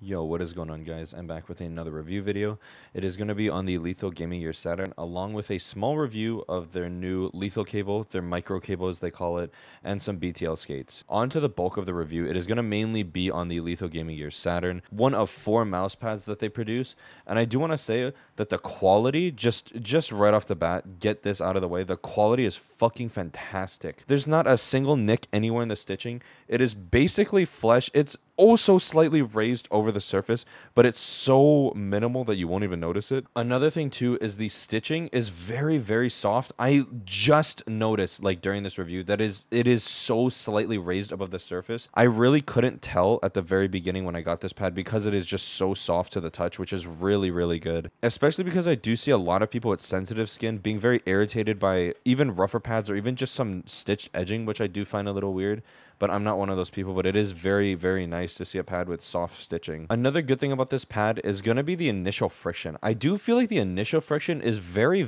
Yo, what is going on, guys? I'm back with another review video. It is going to be on the Lethal Gaming Gear Saturn, along with a small review of their new lethal cable, their micro cable as they call it, and some BTL skates. On to the bulk of the review, it is going to mainly be on the Lethal Gaming Gear Saturn, one of 4 mouse pads that they produce. And I do want to say that the quality, just right off the bat, get this out of the way, the quality is fucking fantastic. There's not a single nick anywhere in the stitching. It is basically flesh. It's also slightly raised over the surface, but it's so minimal that you won't even notice it. Another thing too is the stitching is very soft. I just noticed, like, during this review, that it is so slightly raised above the surface. I really couldn't tell at the very beginning when I got this pad because it is just so soft to the touch, which is really good, especially because I do see a lot of people with sensitive skin being very irritated by even rougher pads or even just some stitched edging, which I do find a little weird. But I'm not one of those people, but it is very nice to see a pad with soft stitching. Another good thing about this pad is going to be the initial friction. I do feel like the initial friction is very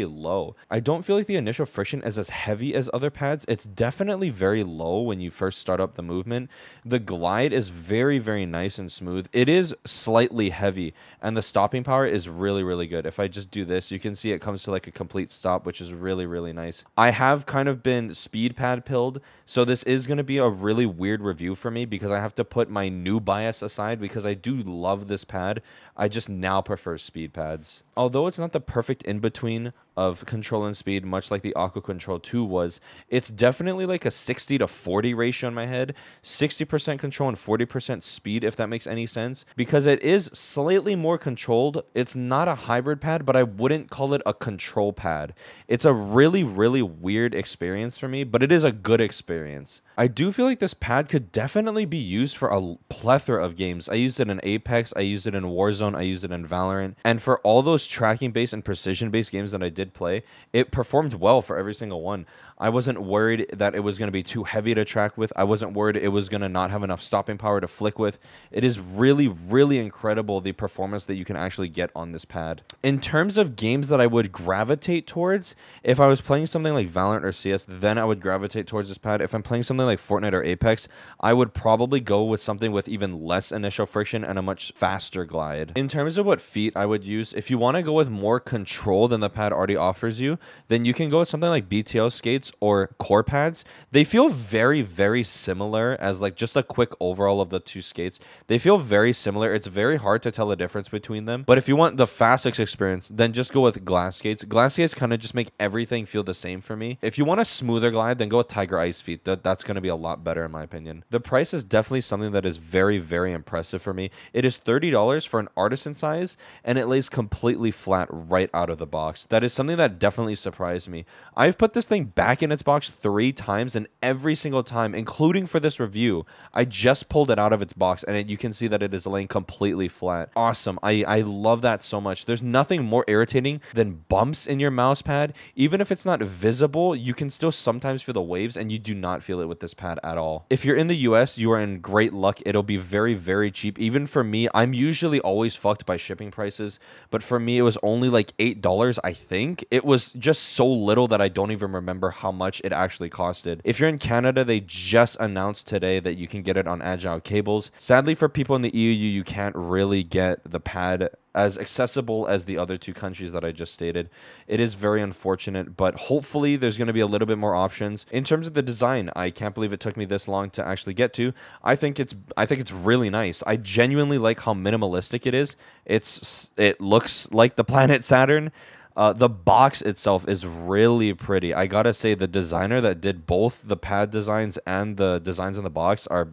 low. I don't feel like the initial friction is as heavy as other pads. It's definitely very low when you first start up the movement. The glide is very nice and smooth. It is slightly heavy, and the stopping power is really good. If I just do this, you can see it comes to like a complete stop, which is really nice. I have kind of been speed pad pilled, so this is going to be a really weird review for me because I have to put my new bias aside because I do love this pad. I just now prefer speed pads. Although it's not the perfect in-between of control and speed, much like the Aqua Control 2 was, it's definitely like a 60-40 ratio in my head. 60% control and 40% speed, if that makes any sense, because it is slightly more controlled. It's not a hybrid pad, but I wouldn't call it a control pad. It's a really weird experience for me, but it is a good experience. I do feel like this pad could definitely be used for a plethora of games. I used it in Apex, I used it in Warzone, I used it in Valorant, and for all those tracking-based and precision-based games that I did play, it performed well for every single one. I wasn't worried that it was going to be too heavy to track with. I wasn't worried it was going to not have enough stopping power to flick with. It is really incredible, the performance that you can actually get on this pad. In terms of games that I would gravitate towards, if I was playing something like Valorant or CS, then I would gravitate towards this pad. If I'm playing something like Fortnite or Apex, I would probably go with something with even less initial friction and a much faster glide. In terms of what feet I would use, if you want to go with more control than the pad already offers you, then you can go with something like BTO skates or core pads. They feel very similar as like just a quick overall of the two skates. They feel very similar. It's very hard to tell the difference between them. But if you want the fastest experience, then just go with glass skates. Glass skates kind of just make everything feel the same for me. If you want a smoother glide, then go with Tiger Ice feet. That's going to be a lot better in my opinion. The price is definitely something that is very impressive for me. It is $30 for an Artisan size, and it lays completely flat right out of the box. That is something that definitely surprised me. I've put this thing back in its box 3 times, and every single time, including for this review, I just pulled it out of its box, and you can see that it is laying completely flat. Awesome. I love that so much. There's nothing more irritating than bumps in your mouse pad. Even if it's not visible, you can still sometimes feel the waves, and you do not feel it with this pad at all. If you're in the US, you are in great luck. It'll be very cheap. Even for me, I'm usually always fucked by shipping prices, but for me, it was only like $8, I think. It was just so little that I don't even remember how much it actually costed. If you're in Canada, they just announced today that you can get it on Agile cables. Sadly, for people in the EU, you can't really get the pad as accessible as the other 2 countries that I just stated. It is very unfortunate, but hopefully there's going to be a little bit more options. In terms of the design, I can't believe it took me this long to actually get to. I think it's really nice. I genuinely like how minimalistic it is. It looks like the planet Saturn. The box itself is really pretty. I gotta say, the designer that did both the pad designs and the designs in the box are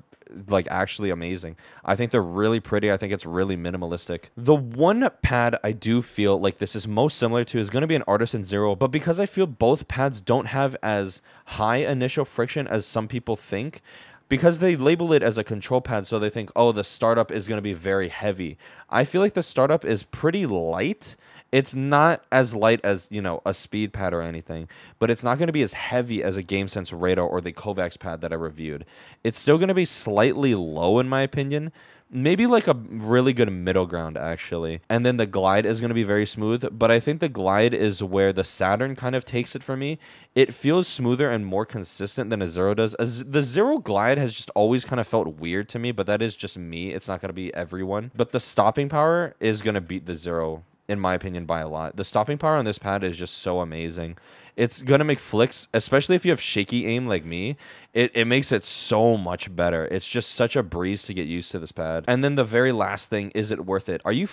like actually amazing. I think they're really pretty. I think it's really minimalistic. The one pad I do feel like this is most similar to is going to be an Artisan Zero, but because I feel both pads don't have as high initial friction as some people think, because they label it as a control pad, so they think, oh, the startup is going to be very heavy. I feel like the startup is pretty light. It's not as light as, you know, a speed pad or anything, but it's not going to be as heavy as a GameSense Radar or the Kovacs pad that I reviewed. It's still going to be slightly low in my opinion, maybe like a really good middle ground actually. And then the glide is going to be very smooth, but I think the glide is where the Saturn kind of takes it for me. It feels smoother and more consistent than a Zero does. The Zero glide has just always kind of felt weird to me, but that is just me. It's not going to be everyone. But the stopping power is going to beat the Zero, in my opinion, by a lot. The stopping power on this pad is just so amazing. It's going to make flicks, especially if you have shaky aim like me, it makes it so much better. It's just such a breeze to get used to this pad. And then the very last thing, is it worth it? Are you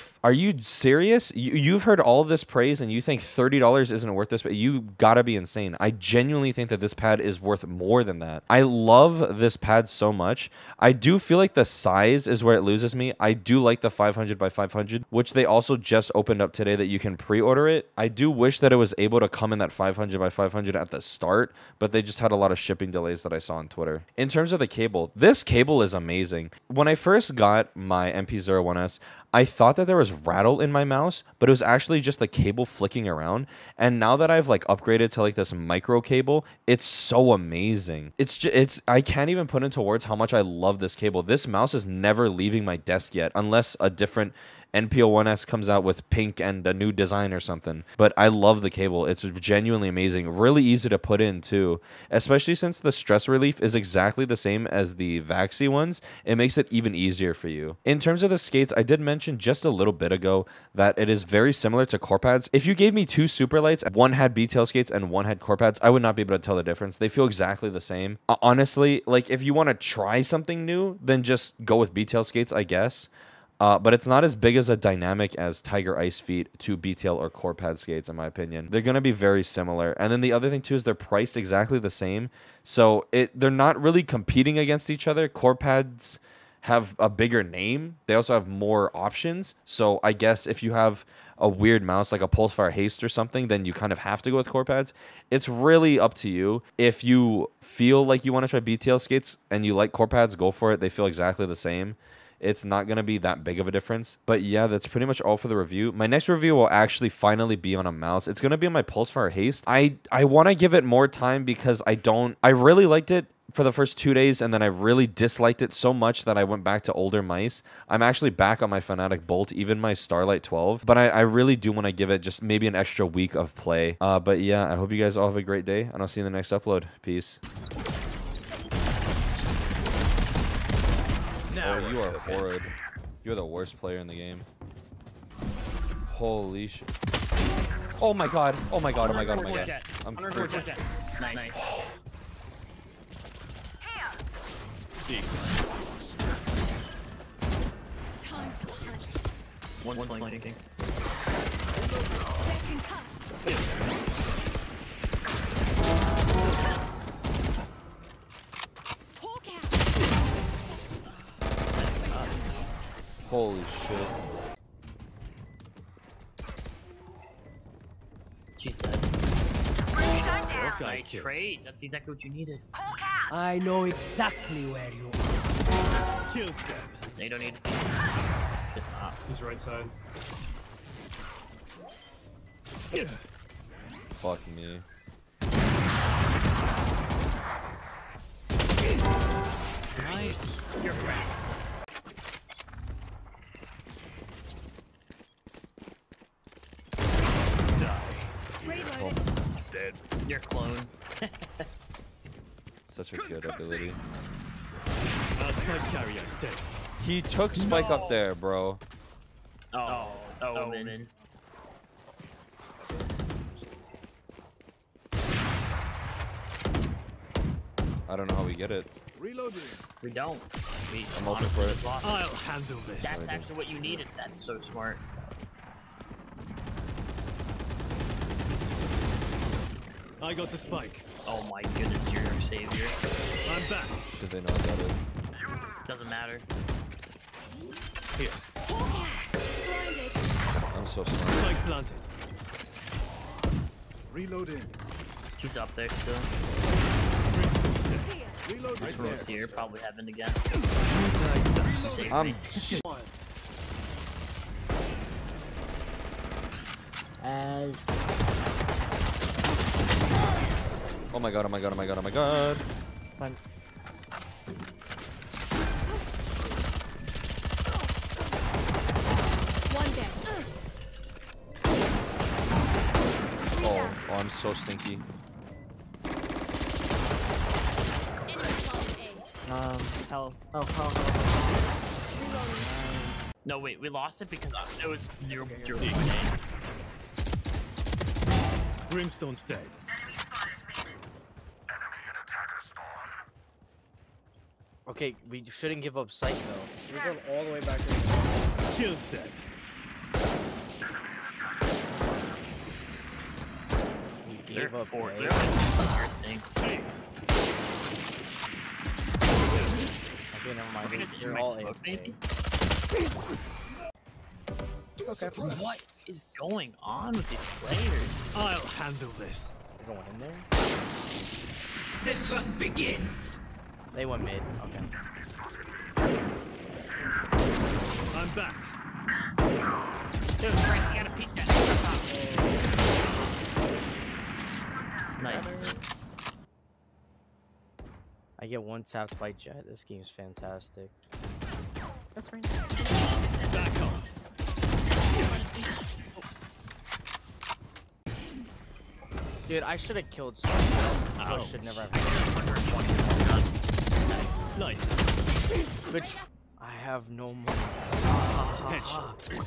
serious? You've heard all this praise and you think $30 isn't worth this, but you gotta be insane. I genuinely think that this pad is worth more than that. I love this pad so much. I do feel like the size is where it loses me. I do like the 500 by 500, which they also just opened up today that you can pre-order it. I do wish that it was able to come in that 500 by 500 at the start, but they just had a lot of shipping delays that I saw on Twitter. In terms of the cable, this cable is amazing. When I first got my MP01S, I thought that there was rattle in my mouse, but it was actually just the cable flicking around. And now that I've like upgraded to like this micro cable, it's so amazing. I can't even put into words how much I love this cable. This mouse is never leaving my desk yet, unless a different NPO1S comes out with pink and a new design or something. But I love the cable. It's genuinely amazing. Really easy to put in too. Especially since the stress relief is exactly the same as the Vaxi ones. It makes it even easier for you. In terms of the skates, I did mention just a little bit ago that it is very similar to core pads. If you gave me two super lights, one had B-tail skates and one had core pads, I would not be able to tell the difference. They feel exactly the same. Honestly, like if you want to try something new, then just go with B-tail skates, I guess. But it's not as big as a dynamic as Tiger Ice Feet to B-tail or core pad skates, in my opinion. They're going to be very similar. And then the other thing, too, is they're priced exactly the same. So they're not really competing against each other. Core pads have a bigger name. They also have more options. So I guess if you have a weird mouse like a Pulsefire Haste or something, then you kind of have to go with core pads. It's really up to you. If you feel like you want to try B-tail skates and you like core pads, go for it. They feel exactly the same. It's not going to be that big of a difference. But yeah, that's pretty much all for the review. My next review will actually finally be on a mouse. It's going to be on my Pulsefire Haste. I want to give it more time because I really liked it for the first 2 days, and then I really disliked it so much that I went back to older mice. I'm actually back on my Fanatic Bolt, even my Starlight 12. But I really do want to give it just maybe an extra week of play. But yeah, I hope you guys all have a great day, and I'll see you in the next upload. Peace. Oh, you are horrid. You're the worst player in the game. Holy shit. Oh my god. Oh my god. Oh my god. Oh my god. I'm freaking. Nice. One flanking. Holy shit. She's dead. Nice trade. That's exactly what you needed. I know exactly where you are. Killed them. They don't need. It's not. He's right side. Fuck me. Nice. You're wrecked. Oh, Dead. Your clone. such a good ability. Spike carrier's dead. He took Spike up there, bro. Oh, man. I don't know how we get it. Reloading. We don't. I'm open for it. I'll handle this. That's actually what you needed. That's so smart. I got the spike. Oh my goodness, you're our savior. I'm back. Should they know I got it? Doesn't matter. Here. I'm so smart. Spike planted. Reloading. He's up there still. Reload right there. Rogue's here, probably having again. Save I'm me. Oh my god, oh my god, oh my god, oh my god. I'm so stinky. Hell. Oh, hell. No, wait, we lost it because it was 0.0. Brimstone's dead. Okay, we shouldn't give up sight though. We're going all the way back there. Killed them. We gave up Four. A. They're things. Okay, never mind. They're all smoke, A. maybe? Okay. What is going on with these players? I'll handle this. They're going in there? The hunt begins. They went mid. Okay. I'm back. Dude, Frank, you gotta peek that. Nice. I get one tapped by Jet. This game's fantastic. That's right. Back off. Dude, I should have killed someone. I should never have. 120. Nice. Good. I have no money. Headshot.